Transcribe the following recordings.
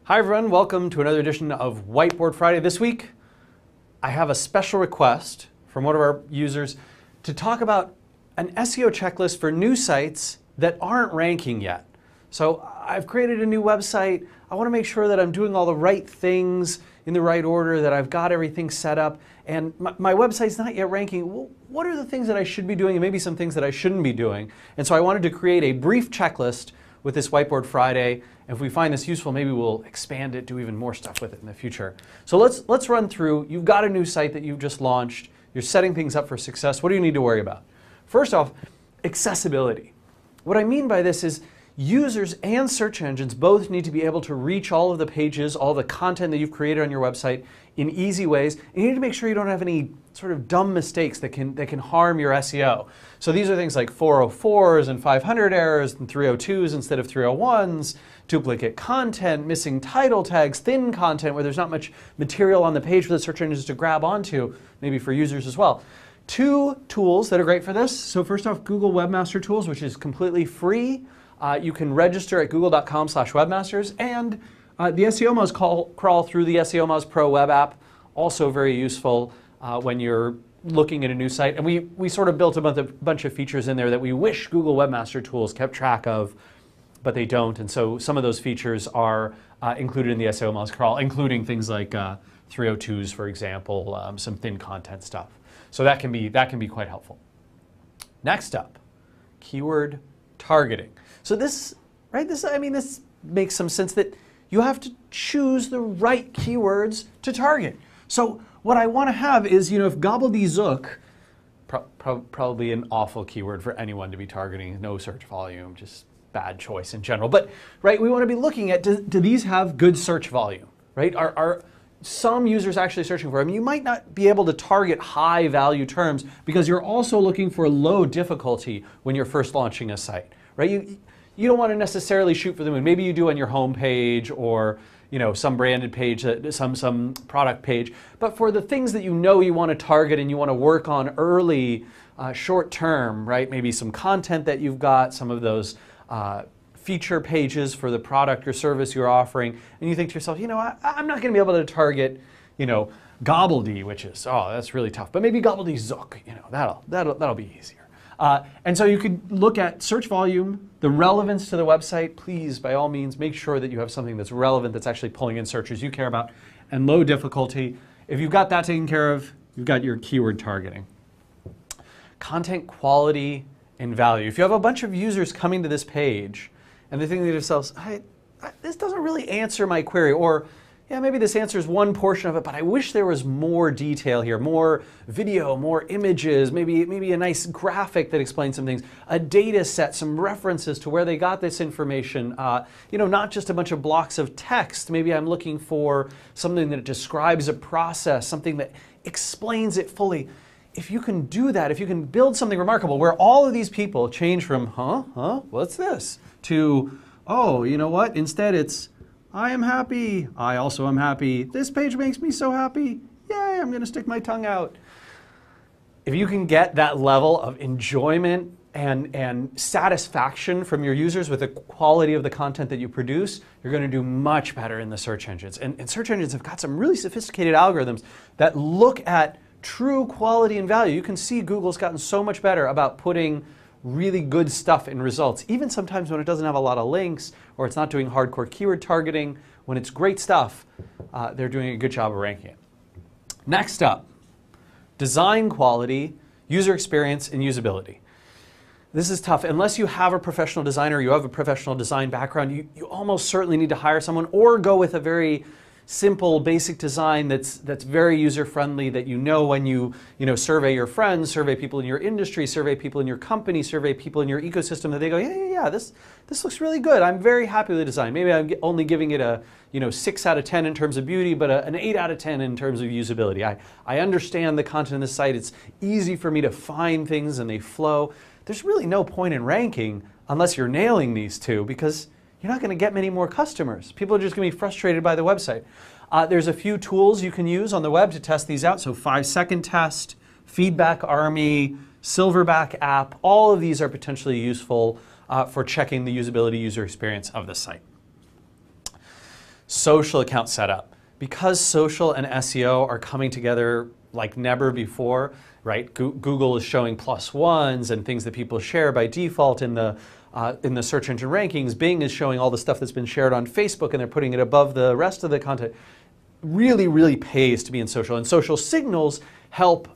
Hi everyone, welcome to another edition of Whiteboard Friday. This week, I have a special request from one of our users to talk about an SEO checklist for new sites that aren't ranking yet. So I've created a new website. I want to make sure that I'm doing all the right things in the right order, that I've got everything set up, and my website's not yet ranking. Well, what are the things that I should be doing and maybe some things that I shouldn't be doing? And so I wanted to create a brief checklist with this Whiteboard Friday. If we find this useful, maybe we'll expand it, do even more stuff with it in the future. So let's run through. You've got a new site that you've just launched. You're setting things up for success. What do you need to worry about? First off, accessibility. What I mean by this is users and search engines both need to be able to reach all of the pages, all the content that you've created on your website in easy ways. And you need to make sure you don't have any sort of dumb mistakes that can harm your SEO. So these are things like 404s and 500 errors and 302s instead of 301s, duplicate content, missing title tags, thin content where there's not much material on the page for the search engines to grab onto, maybe for users as well. Two tools that are great for this. So first off, Google Webmaster Tools, which is completely free. You can register at google.com/webmasters, and the SEO Moz crawl through the SEO Moz Pro web app, also very useful when you're looking at a new site. And we sort of built a bunch of features in there that we wish Google Webmaster Tools kept track of, but they don't. And so some of those features are included in the SEO Moz crawl, including things like 302s, for example, some thin content stuff. So that can be quite helpful. Next up, keyword targeting. So this makes some sense that you have to choose the right keywords to target. So what I want to have is, if gobbledygook, probably an awful keyword for anyone to be targeting, no search volume, just bad choice in general. But right, we want to be looking at, do these have good search volume? Right? Are some users actually searching for them? You might not be able to target high value terms because you're also looking for low difficulty when you're first launching a site. Right? You don't want to necessarily shoot for the moon. Maybe you do on your home page or some branded page, some product page. But for the things that you want to target and you want to work on early, short term, right? Maybe some content that you've got, some of those feature pages for the product or service you're offering, and you think to yourself, I'm not going to be able to target, gobbledy, which is, that's really tough. But maybe gobbledygook, that'll be easier. And so you could look at search volume, the relevance to the website. Please, by all means, make sure that you have something that's relevant, that's actually pulling in searches you care about, and low difficulty. If you've got that taken care of, you've got your keyword targeting. Content quality and value. If you have a bunch of users coming to this page and they think to themselves, this doesn't really answer my query, or yeah, maybe this answers one portion of it, but I wish there was more detail here, more video, more images, maybe a nice graphic that explains some things, a data set, some references to where they got this information, not just a bunch of blocks of text. Maybe I'm looking for something that describes a process, something that explains it fully. If you can do that, if you can build something remarkable where all of these people change from, what's this, to, oh, you know what, instead it's, I am happy. I also am happy. This page makes me so happy. Yay, I'm going to stick my tongue out. If you can get that level of enjoyment and satisfaction from your users with the quality of the content that you produce, you're going to do much better in the search engines. And search engines have got some really sophisticated algorithms that look at true quality and value. You can see Google's gotten so much better about putting really good stuff in results, even sometimes when it doesn't have a lot of links or it's not doing hardcore keyword targeting. When it's great stuff, they're doing a good job of ranking it. Next up, design quality, user experience, and usability. This is tough. Unless you have a professional designer, you have a professional design background, you almost certainly need to hire someone or go with a very simple, basic design that's very user-friendly, that when you survey your friends, survey people in your industry, survey people in your company, survey people in your ecosystem, that they go, yeah, this looks really good. I'm very happy with the design. Maybe I'm only giving it a 6 out of 10 in terms of beauty, but an 8 out of 10 in terms of usability. I understand the content of the site. It's easy for me to find things and they flow. There's really no point in ranking unless you're nailing these two, because you're not going to get many more customers. People are just going to be frustrated by the website. There's a few tools you can use on the web to test these out. So 5-second test, Feedback Army, Silverback app, all of these are potentially useful for checking the usability, user experience of the site. social account setup. Because social and SEO are coming together like never before, right? Google is showing +1s and things that people share by default in the search engine rankings. Bing is showing all the stuff that's been shared on Facebook and they're putting it above the rest of the content. Really, really pays to be in social. And social signals help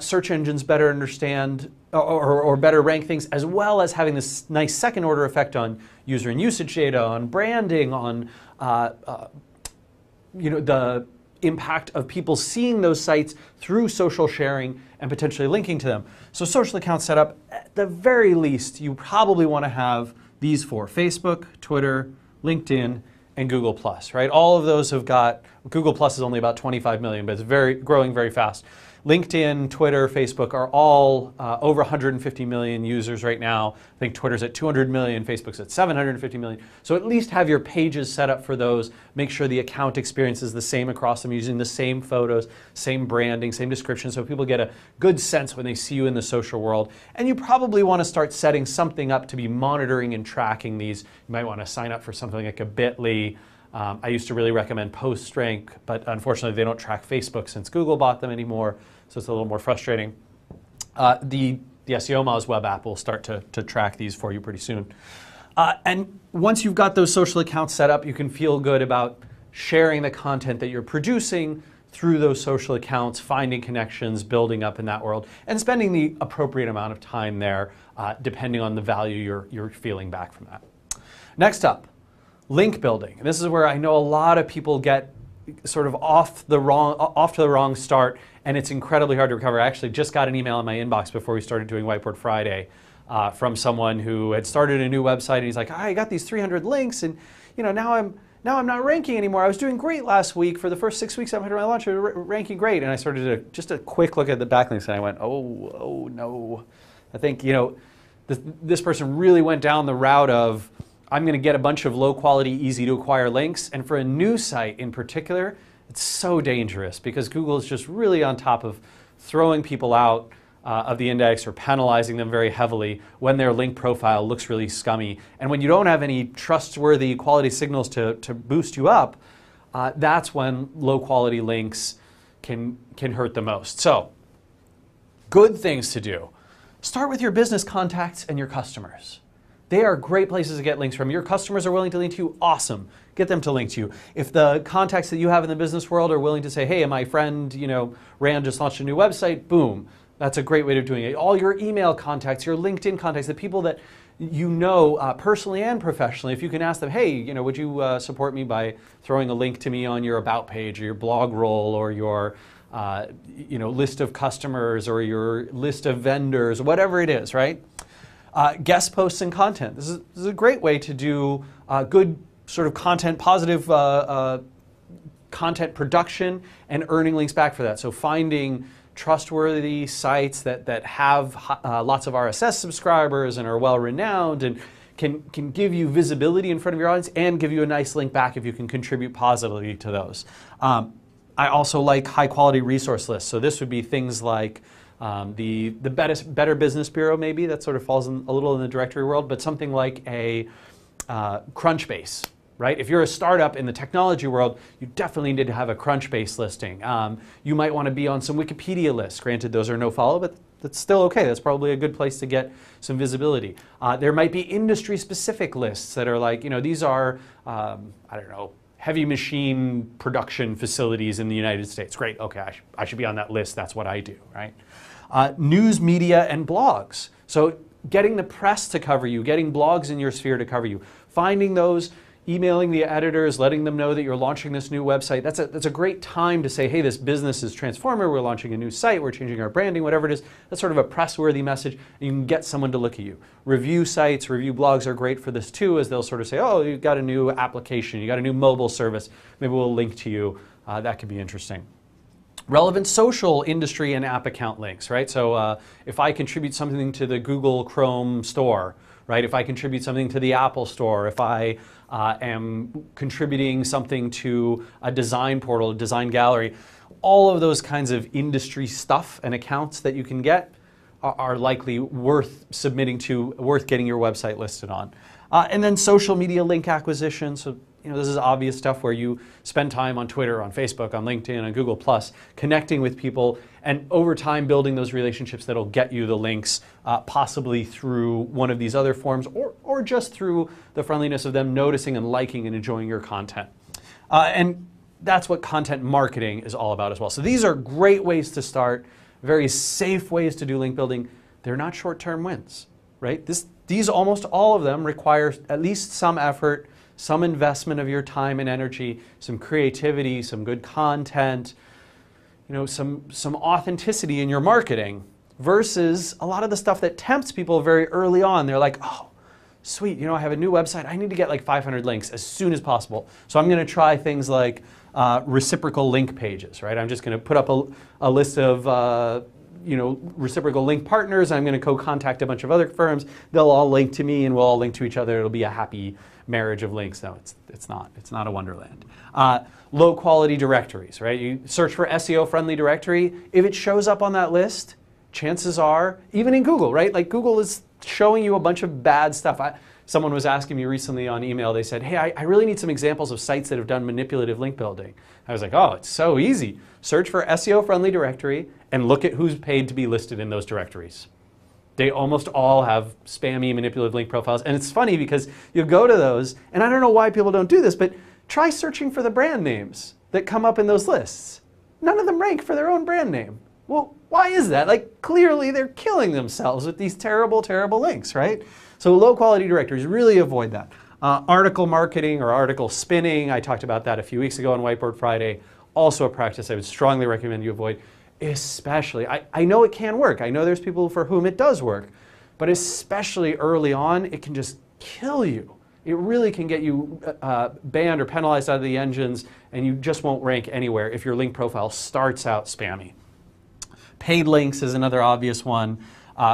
search engines better understand or better rank things, as well as having this nice second order effect on user and usage data, on branding, on the impact of people seeing those sites through social sharing and potentially linking to them. So social account setup, at the very least, you probably want to have these 4: Facebook, Twitter, LinkedIn, and Google+, right? All of those have got, Google+ is only about 25 million, but it's growing very fast. LinkedIn, Twitter, Facebook are all over 150 million users right now. I think Twitter's at 200 million, Facebook's at 750 million. So at least have your pages set up for those. Make sure the account experience is the same across them, using the same photos, same branding, same description, so people get a good sense when they see you in the social world. And you probably want to start setting something up to be monitoring and tracking these. You might want to sign up for something like a Bit.ly. I used to really recommend PostRank, but unfortunately they don't track Facebook since Google bought them anymore, so it's a little more frustrating. The SEO Moz web app will start to track these for you pretty soon. And once you've got those social accounts set up, you can feel good about sharing the content that you're producing through those social accounts, finding connections, building up in that world, and spending the appropriate amount of time there, depending on the value you're feeling back from that. Next up, link building. And this is where I know a lot of people get sort of off to the wrong start, and it's incredibly hard to recover. I actually just got an email in my inbox before we started doing Whiteboard Friday from someone who had started a new website, and he's like, I got these 300 links, and now I'm not ranking anymore. I was doing great last week. For the first 6 weeks after my launch, I was ranking great. And I started just a quick look at the backlinks, and I went, oh no. I think this person really went down the route of, I'm going to get a bunch of low quality, easy to acquire links. And for a new site in particular, it's so dangerous because Google is just really on top of throwing people out of the index or penalizing them very heavily when their link profile looks really scummy. And when you don't have any trustworthy quality signals to boost you up, that's when low quality links can hurt the most. So, good things to do. Start with your business contacts and your customers. They are great places to get links from. Your customers are willing to link to you, awesome. Get them to link to you. If the contacts that you have in the business world are willing to say, hey, my friend, Rand just launched a new website, boom. That's a great way of doing it. All your email contacts, your LinkedIn contacts, the people that you know personally and professionally, if you can ask them, hey, would you support me by throwing a link to me on your About page or your blog roll or your list of customers or your list of vendors, whatever it is, right? Guest posts and content. This is a great way to do good sort of content, positive content production and earning links back for that. So finding trustworthy sites that have lots of RSS subscribers and are well-renowned and can give you visibility in front of your audience and give you a nice link back if you can contribute positively to those. I also like high-quality resource lists. So this would be things like the Better Business Bureau, maybe, that sort of falls a little in the directory world, but something like a Crunchbase, right? If you're a startup in the technology world, you definitely need to have a Crunchbase listing. You might want to be on some Wikipedia lists. Granted, those are no follow, but that's still okay. That's probably a good place to get some visibility. There might be industry-specific lists that are like, these are, I don't know, heavy machine production facilities in the United States. Great, okay, I should be on that list. That's what I do, right? News, media, and blogs. So getting the press to cover you, getting blogs in your sphere to cover you, finding those, emailing the editors, letting them know that you're launching this new website. That's a great time to say, hey, this business is transforming, we're launching a new site, we're changing our branding, whatever it is. That's sort of a press-worthy message, and you can get someone to look at you. Review sites, review blogs are great for this too, as they'll sort of say, oh, you've got a new application, you got a new mobile service, maybe we'll link to you. That could be interesting. Relevant social industry and app account links, right? So if I contribute something to the Google Chrome store, right? If I contribute something to the Apple store, if I am contributing something to a design portal, a design gallery, all of those kinds of industry stuff and accounts that you can get are likely worth submitting to, worth getting your website listed on. And then social media link acquisition, so this is obvious stuff where you spend time on Twitter, on Facebook, on LinkedIn, on Google+, connecting with people, and over time building those relationships that'll get you the links, possibly through one of these other forms, or just through the friendliness of them noticing and liking and enjoying your content. And that's what content marketing is all about as well. So these are great ways to start, very safe ways to do link building. They're not short-term wins, right? These almost all of them require at least some effort, some investment of your time and energy, some creativity, some good content, some authenticity in your marketing, versus a lot of the stuff that tempts people very early on. They're like, oh, sweet, I have a new website. I need to get like 500 links as soon as possible. So I'm going to try things like reciprocal link pages, right? I'm just going to put up a list of reciprocal link partners. I'm going to co-contact a bunch of other firms. They'll all link to me and we'll all link to each other. It'll be a happy marriage of links. No, it's not. It's not a wonderland. Low quality directories, right? You search for SEO friendly directory. If it shows up on that list, chances are, even in Google, right? Like Google is showing you a bunch of bad stuff. Someone was asking me recently on email, they said, hey, I really need some examples of sites that have done manipulative link building. I was like, oh, it's so easy. Search for SEO friendly directory and look at who's paid to be listed in those directories. They almost all have spammy manipulative link profiles. And it's funny because you go to those, and I don't know why people don't do this, but try searching for the brand names that come up in those lists. None of them rank for their own brand name. Well, why is that? Like, clearly they're killing themselves with these terrible, terrible links, right? So low quality directories, really avoid that. Article marketing or article spinning, I talked about that a few weeks ago on Whiteboard Friday. Also a practice I would strongly recommend you avoid, especially, I know it can work. I know there's people for whom it does work, but especially early on, it can just kill you. It really can get you banned or penalized out of the engines, and you just won't rank anywhere if your link profile starts out spammy. Paid links is another obvious one.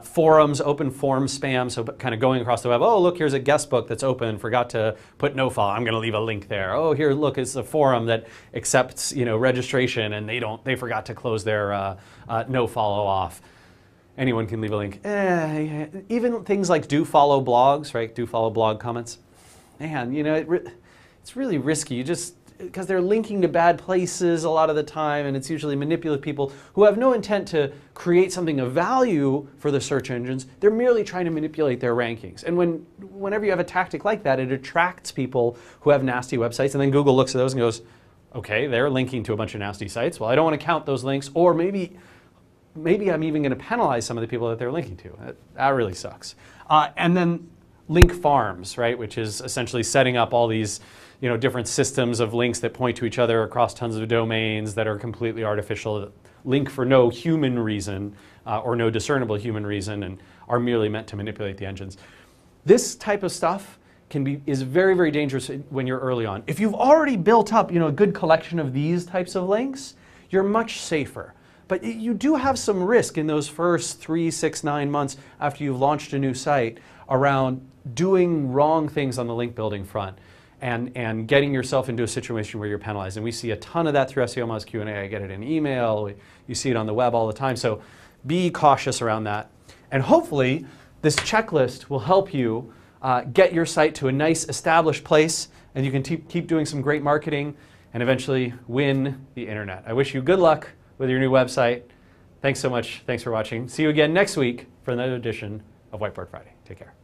Forums, open forum spam, so kind of going across the web. Oh, look, here's a guest book that's open, forgot to put no follow. I'm going to leave a link there. Oh, here, look, it's a forum that accepts, registration, and they forgot to close their no follow off. Anyone can leave a link. Even things like do follow blogs, right? Do follow blog comments. Man, it's really risky. Because they're linking to bad places a lot of the time, and it's usually manipulative people who have no intent to create something of value for the search engines. They're merely trying to manipulate their rankings. And whenever you have a tactic like that, it attracts people who have nasty websites, and then Google looks at those and goes, okay, they're linking to a bunch of nasty sites. Well, I don't want to count those links, or maybe I'm even going to penalize some of the people that they're linking to. That really sucks. And then link farms, right, which is essentially setting up all these different systems of links that point to each other across tons of domains that are completely artificial, that link for no human reason or no discernible human reason, and are merely meant to manipulate the engines. This type of stuff is very, very dangerous when you're early on. If you've already built up a good collection of these types of links, you're much safer. But you do have some risk in those first 3, 6, 9 months after you've launched a new site around doing wrong things on the link building front. And getting yourself into a situation where you're penalized. And we see a ton of that through SEO Moz Q&A. I get it in email. You see it on the web all the time. So be cautious around that. And hopefully, this checklist will help you get your site to a nice established place, and you can keep doing some great marketing and eventually win the internet. I wish you good luck with your new website. Thanks so much. Thanks for watching. See you again next week for another edition of Whiteboard Friday. Take care.